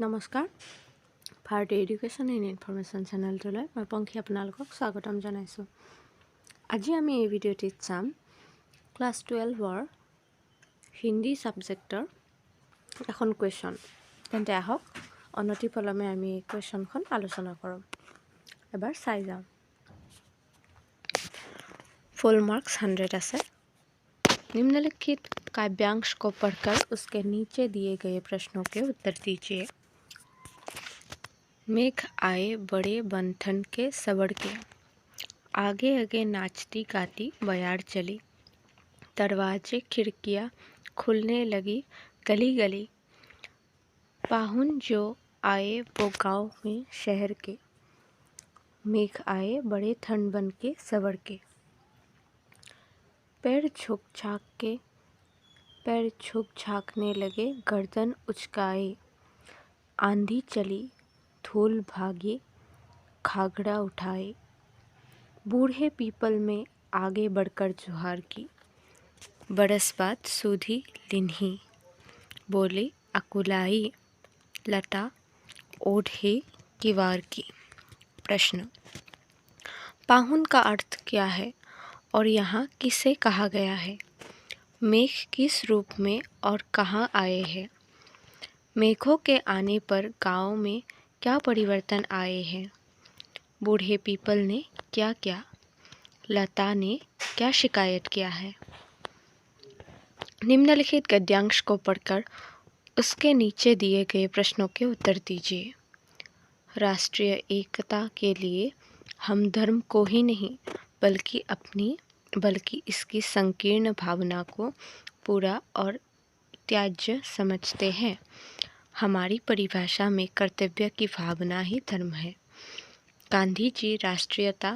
নমস্কাৰ ভাৰতীয় education and information চেনেলটোলৈ মই পংখী আপোনালোকক স্বাগতম জনাইছোঁ। আজি আমি এই ভিডিঅ'টিত চাম ক্লাছ 12ৰ হিন্দী ছাবজেক্টৰ এখন কুৱেশ্যন। তেন্তে আহক অনতিপলমে আমি এই কুৱেশ্যনখন আলোচনা কৰোঁ। এবাৰ চাই যাওঁ। फुल मार्क्स 100 আছে। निम्नलिखित काव्यांश को पढ़कर उसके नीचे दिए गए प्रश्नों के उत्तर दीजिए। मेघ आए बड़े बंधन के सवड़ के, आगे आगे नाचती गाती बयार चली, दरवाजे खिड़कियाँ खुलने लगी गली गली, पाहुन जो आए वो गाँव में शहर के, मेघ आए बड़े ठंड बन के सवड़ के, पैर झुक झाँकने लगे गर्दन उचकाए, आंधी चली धूल भागी घाघरा उठाए, बूढ़े पीपल में आगे बढ़कर जुहार की, बरस बाद सूधी लिन्ही, बोली अकुलाई लता ओढ़े किवार की। प्रश्न, पाहुन का अर्थ क्या है और यहाँ किसे कहा गया है? मेघ किस रूप में और कहाँ आए हैं? मेघों के आने पर गांव में क्या परिवर्तन आए हैं? बूढ़े पीपल ने क्या किया? लता ने क्या शिकायत किया है? निम्नलिखित गद्यांश को पढ़कर उसके नीचे दिए गए प्रश्नों के उत्तर दीजिए। राष्ट्रीय एकता के लिए हम धर्म को ही नहीं बल्कि इसकी संकीर्ण भावना को पूरा और त्याज्य समझते हैं। हमारी परिभाषा में कर्तव्य की भावना ही धर्म है। गांधी जी राष्ट्रीयता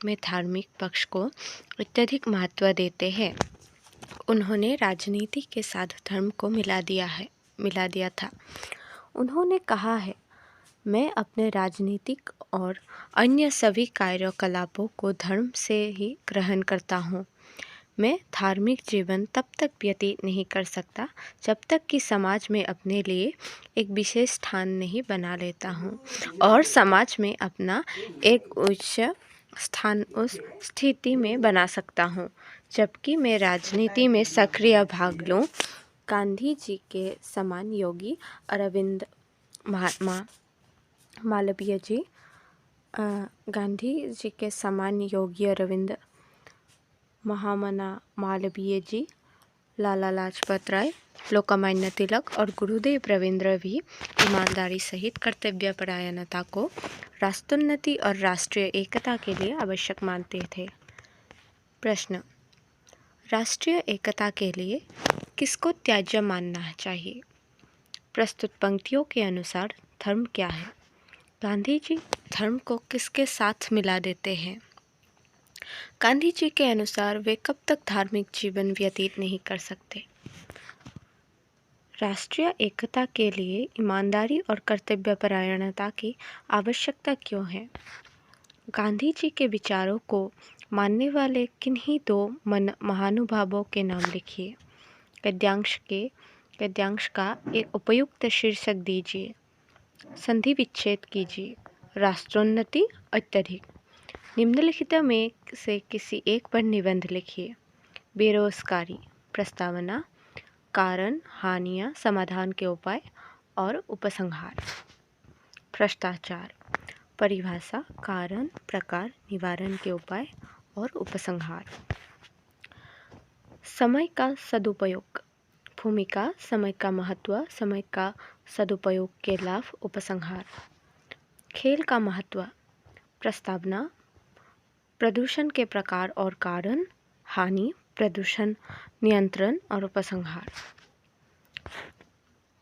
में धार्मिक पक्ष को अत्यधिक महत्व देते हैं। उन्होंने राजनीति के साथ धर्म को मिला दिया था। उन्होंने कहा है, मैं अपने राजनीतिक और अन्य सभी कार्यकलापों को धर्म से ही ग्रहण करता हूँ। मैं धार्मिक जीवन तब तक व्यतीत नहीं कर सकता जब तक कि समाज में अपने लिए एक विशेष स्थान नहीं बना लेता हूँ और समाज में अपना एक उच्च स्थान उस स्थिति में बना सकता हूँ जबकि मैं राजनीति में सक्रिय भाग लूँ। गांधी जी के समान योगी अरविंद महामना मालवीय जी, लाला लाजपत राय, लोकमान्य तिलक और गुरुदेव रविंद्र भी ईमानदारी सहित कर्तव्यपरायणता को राष्ट्रोन्नति और राष्ट्रीय एकता के लिए आवश्यक मानते थे। प्रश्न, राष्ट्रीय एकता के लिए किसको त्याज्य मानना चाहिए? प्रस्तुत पंक्तियों के अनुसार धर्म क्या है? गांधी जी धर्म को किसके साथ मिला देते हैं? गांधी जी के अनुसार वे कब तक धार्मिक जीवन व्यतीत नहीं कर सकते? राष्ट्रीय एकता के लिए ईमानदारी और कर्तव्यपरायणता की आवश्यकता क्यों है? गांधी जी के विचारों को मानने वाले किन्हीं दो महानुभावों के नाम लिखिए। गद्यांश का एक उपयुक्त शीर्षक दीजिए। संधि विच्छेद कीजिए। राष्ट्रोन्नति अत्यधिक। निम्नलिखित में से किसी एक पर निबंध लिखिए। बेरोजगारी, प्रस्तावना, कारण, हानियाँ, समाधान के उपाय और उपसंहार। भ्रष्टाचार, परिभाषा, कारण, प्रकार, निवारण के उपाय और उपसंहार। समय का सदुपयोग, भूमिका, समय का महत्व, समय का सदुपयोग के लाभ, उपसंहार। खेल का महत्व, प्रस्तावना, प्रदूषण के प्रकार और कारण, हानि, प्रदूषण नियंत्रण और उपसंहार।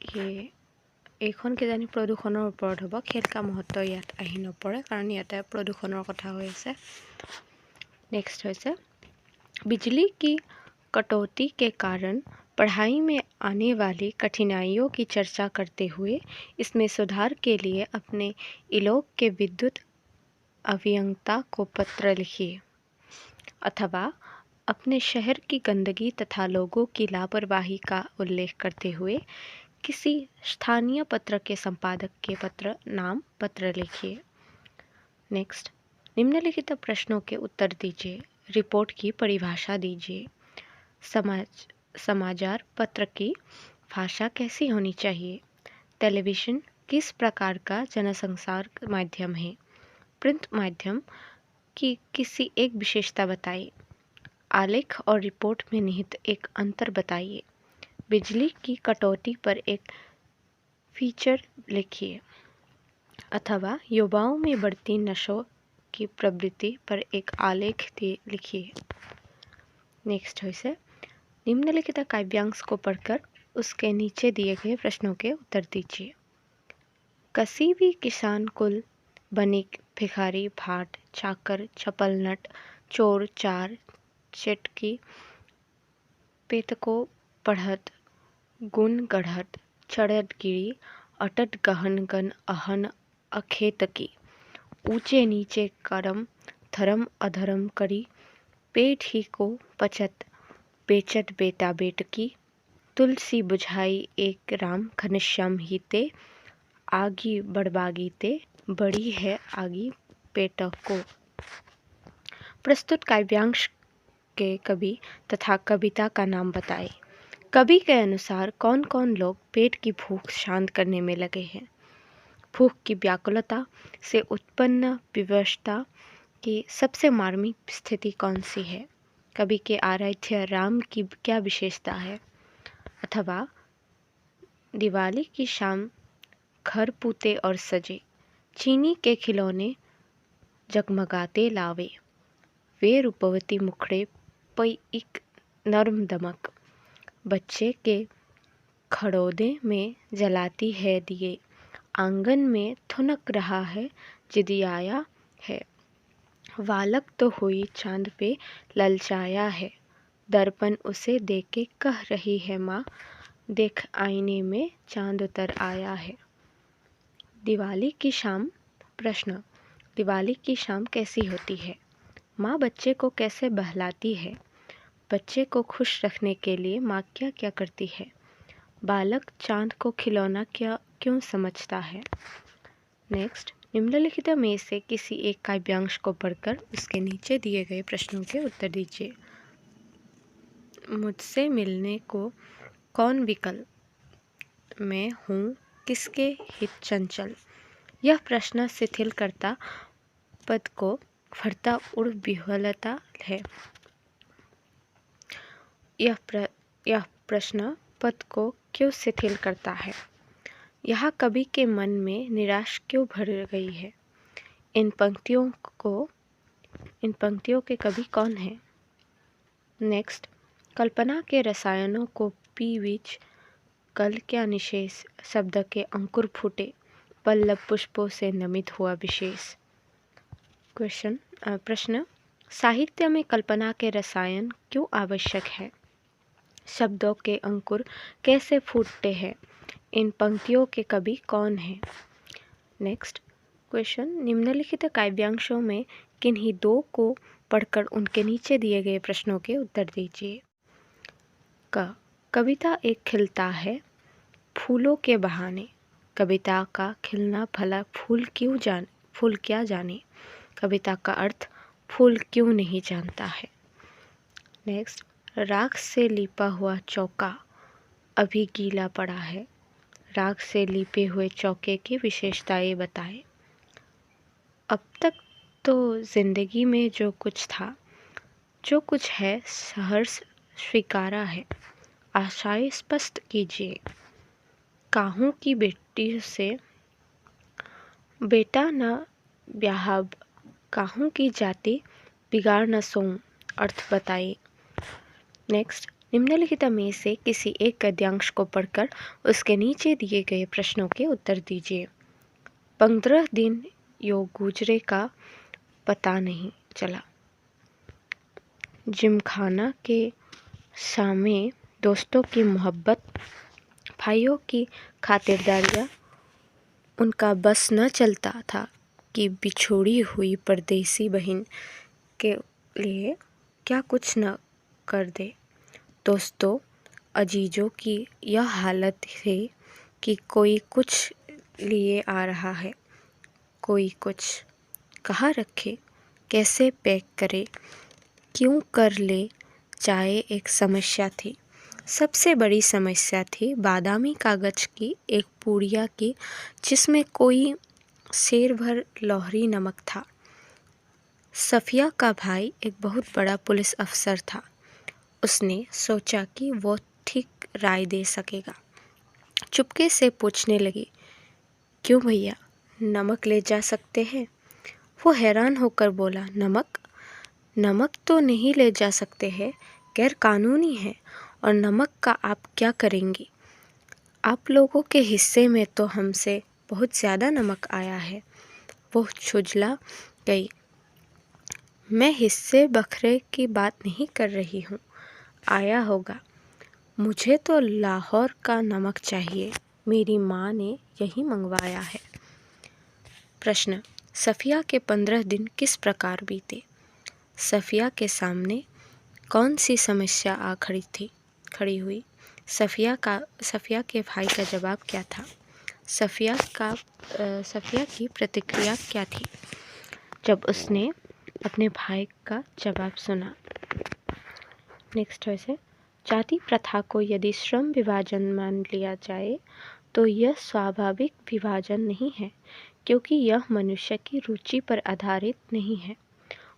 ये এইখন কিজানি প্ৰদূষণৰ ওপৰত হ'ব। খেল কা महत्व ইয়াত আহি নপৰে কাৰণ ইয়াতে প্ৰদূষণৰ কথা হৈ আছে। नेक्स्ट হৈছে बिजली की कटौती के कारण पढ़ाई में आने वाली कठिनाइयों की चर्चा करते हुए इसमें सुधार के लिए अपने इलोक के विद्युत अभियंता को पत्र लिखिए अथवा अपने शहर की गंदगी तथा लोगों की लापरवाही का उल्लेख करते हुए किसी स्थानीय पत्र के संपादक के नाम पत्र लिखिए। नेक्स्ट, निम्नलिखित प्रश्नों के उत्तर दीजिए। रिपोर्ट की परिभाषा दीजिए। समाचार पत्र की भाषा कैसी होनी चाहिए? टेलीविज़न किस प्रकार का जनसंचार माध्यम है? प्रिंट माध्यम की किसी एक विशेषता बताइए। आलेख और रिपोर्ट में निहित एक अंतर बताइए। बिजली की कटौती पर एक फीचर लिखिए। अथवा युवाओं में बढ़ती नशों की प्रवृत्ति पर एक आलेख लिखिए। नेक्स्ट है, निम्नलिखित काव्यांश को पढ़कर उसके नीचे दिए गए प्रश्नों के उत्तर दीजिए। कसी भी किसान कुल, बनिक, भिखारी, भाट, चाकर, चपलनट, चोर, चार, चेटकी, पेतको, पढ़त, गुण गढ़त, चढ़त गिरी, अटट गहन गन अहन अखेतकी, ऊंचे नीचे करम, धर्म अधर्म करी, पेट ही को पचत, बेचत बेटा बेटकी, तुलसी बुझाई एक राम घनश्याम ही ते, आगी बड़बागी ते, बड़ी है आगी पेट को। प्रस्तुत काव्यांश के कवि तथा कविता का नाम बताएं। कवि के अनुसार कौन कौन लोग पेट की भूख शांत करने में लगे हैं? भूख की व्याकुलता से उत्पन्न विवशता की सबसे मार्मिक स्थिति कौन सी है? कवि के आराध्य राम की क्या विशेषता है? अथवा दिवाली की शाम घर पूते और सजे, चीनी के खिलौने जगमगाते लावे, वे रूपवती मुखड़े पई एक नर्म दमक, बच्चे के खड़ौदे में जलाती है दिए, आंगन में थुनक रहा है जिदियाया है, वालक तो हुई चांद पे ललचाया है, दर्पण उसे देके कह रही है माँ, देख आईने में चांद उतर आया है। दिवाली की शाम। प्रश्न, दिवाली की शाम कैसी होती है? माँ बच्चे को कैसे बहलाती है? बच्चे को खुश रखने के लिए माँ क्या क्या करती है? बालक चांद को खिलौना क्यों समझता है? नेक्स्ट, निम्नलिखित में से किसी एक काव्यांश को पढ़कर उसके नीचे दिए गए प्रश्नों के उत्तर दीजिए। मुझसे मिलने को कौन विकल, मैं हूँ किसके हित चंचल, यह प्रश्न शिथिलकर्ता पद को भरता उड़ विह्वलता है। यह प्रश्न पद को क्यों शिथिल करता है? यह कवि के मन में निराश क्यों भर गई है? इन पंक्तियों के कवि कौन हैं? नेक्स्ट, कल्पना के रसायनों को पी बीच कल क्या निशेष, शब्द के अंकुर फूटे, पल्लव पुष्पों से नमित हुआ विशेष। प्रश्न, साहित्य में कल्पना के रसायन क्यों आवश्यक है? शब्दों के अंकुर कैसे फूटते हैं? इन पंक्तियों के कवि कौन हैं? नेक्स्ट क्वेश्चन, निम्नलिखित काव्यांशों में किन्हीं दो को पढ़कर उनके नीचे दिए गए प्रश्नों के उत्तर दीजिए। कविता एक खिलता है फूलों के बहाने, कविता का खिलना भला फूल क्या जाने, कविता का अर्थ फूल क्यों नहीं जानता है। नेक्स्ट, राख से लिपा हुआ चौका अभी गीला पड़ा है, राख से लिपे हुए चौके की विशेषताएं बताएं। अब तक तो जिंदगी में जो कुछ था, जो कुछ है, सहर्ष स्वीकारा है, आशाएं स्पष्ट कीजिए। काहू की बेटी से बेटा न ब्याहब, काहू की जाति बिगाड़ न सोऊं, अर्थ बताइए। नेक्स्ट, निम्नलिखित में से किसी एक गद्यांश को पढ़कर उसके नीचे दिए गए प्रश्नों के उत्तर दीजिए। 15 दिन यो गुजरे का पता नहीं चला, जिमखाना के सामने दोस्तों की मोहब्बत, भाइयों की खातिरदारियाँ उनका बस न चलता था कि बिछोड़ी हुई परदेसी बहन के लिए क्या कुछ न कर दे। दोस्तों अजीजों की यह हालत है कि कोई कुछ लिए आ रहा है, कोई कुछ कहाँ रखे, कैसे पैक करे, क्यों कर ले जाए, एक समस्या थी। सबसे बड़ी समस्या थी बादामी कागज की एक पुड़िया की, जिसमें कोई सेर भर लोहरी नमक था। सफिया का भाई एक बहुत बड़ा पुलिस अफसर था। उसने सोचा कि वो ठीक राय दे सकेगा। चुपके से पूछने लगी, क्यों भैया, नमक ले जा सकते हैं? वो हैरान होकर बोला, नमक? नमक तो नहीं ले जा सकते हैं, गैर कानूनी है। और नमक का आप क्या करेंगी? आप लोगों के हिस्से में तो हमसे बहुत ज़्यादा नमक आया है। वो झुंझला गई। मैं हिस्से बखरे की बात नहीं कर रही हूँ, आया होगा। मुझे तो लाहौर का नमक चाहिए, मेरी माँ ने यही मंगवाया है। प्रश्न, सफिया के 15 दिन किस प्रकार बीते? सफिया के सामने कौन सी समस्या आ खड़ी हुई? सफिया के भाई का जवाब क्या था? सफिया की प्रतिक्रिया क्या थी जब उसने अपने भाई का जवाब सुना? नेक्स्ट है, जाति प्रथा को यदि श्रम विभाजन मान लिया जाए तो यह स्वाभाविक विभाजन नहीं है, क्योंकि यह मनुष्य की रुचि पर आधारित नहीं है।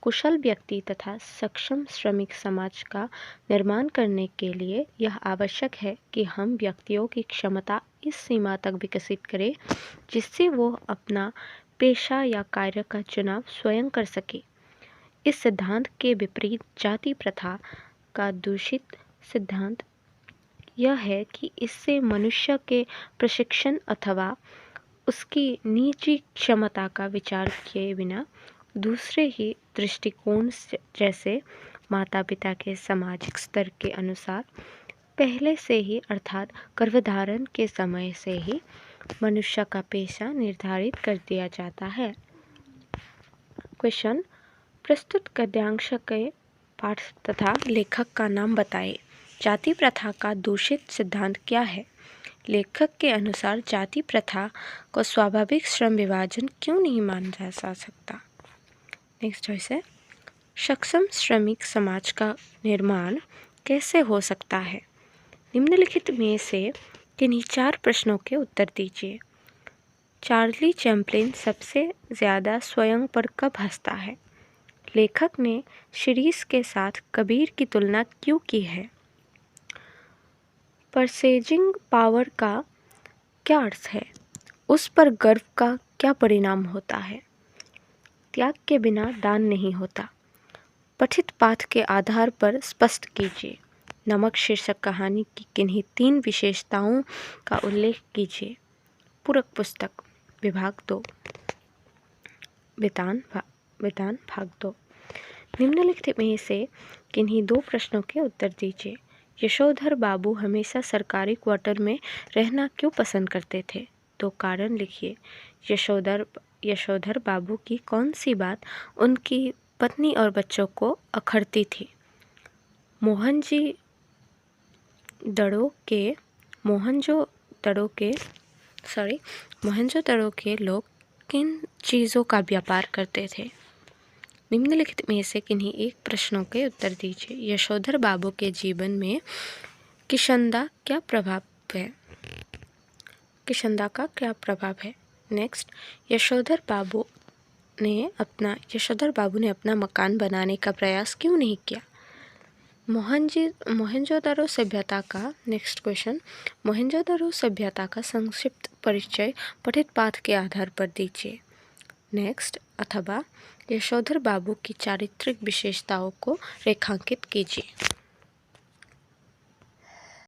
कुशल व्यक्ति तथा सक्षम श्रमिक समाज का निर्माण करने के लिए यह आवश्यक है कि हम व्यक्तियों की क्षमता इस सीमा तक विकसित करें जिससे वो अपना पेशा या कार्य का चुनाव स्वयं कर सके। इस सिद्धांत के विपरीत जाति प्रथा का दूषित सिद्धांत यह है कि इससे मनुष्य के प्रशिक्षण अथवा उसकी निजी क्षमता का विचार किए बिना दूसरे ही दृष्टिकोण जैसे माता पिता के सामाजिक स्तर के अनुसार पहले से ही अर्थात गर्भधारण के समय से ही मनुष्य का पेशा निर्धारित कर दिया जाता है। क्वेश्चन, प्रस्तुत गद्यांश के पाठ तथा लेखक का नाम बताइए। जाति प्रथा का दूषित सिद्धांत क्या है? लेखक के अनुसार जाति प्रथा को स्वाभाविक श्रम विभाजन क्यों नहीं माना जा सकता? नेक्स्ट चॉइस है, सक्षम श्रमिक समाज का निर्माण कैसे हो सकता है? निम्नलिखित में से किन्हीं 4 प्रश्नों के उत्तर दीजिए। चार्ली चैपलिन सबसे ज़्यादा स्वयं पर कब हंसता है? लेखक ने शिरीष के साथ कबीर की तुलना क्यों की है? परचेजिंग पावर का क्या अर्थ है? उस पर गर्व का क्या परिणाम होता है? त्याग के बिना दान नहीं होता। पठित पाठ के आधार पर स्पष्ट कीजिए। नमक शीर्षक कहानी की किन्हीं 3 विशेषताओं का उल्लेख कीजिए। पूरक पुस्तक विभाग 2 वेतान भाग 2। निम्नलिखित में से किन्हीं 2 प्रश्नों के उत्तर दीजिए। यशोधर बाबू हमेशा सरकारी क्वार्टर में रहना क्यों पसंद करते थे? 2 कारण लिखिए। यशोधर बाबू की कौन सी बात उनकी पत्नी और बच्चों को अखरती थी? मोहनजोदड़ो के लोग किन चीज़ों का व्यापार करते थे? निम्नलिखित में से किन्हीं 1 प्रश्नों के उत्तर दीजिए। यशोधर बाबू के जीवन में किशंदा का क्या प्रभाव है? नेक्स्ट, यशोधर बाबू ने अपना मकान बनाने का प्रयास क्यों नहीं किया? मोहनजोदड़ो सभ्यता का नेक्स्ट क्वेश्चन, मोहनजोदड़ो सभ्यता का संक्षिप्त परिचय पठित पाठ के आधार पर दीजिए। नेक्स्ट, अथवा यशोधर बाबू की चारित्रिक विशेषताओं को रेखांकित कीजिए।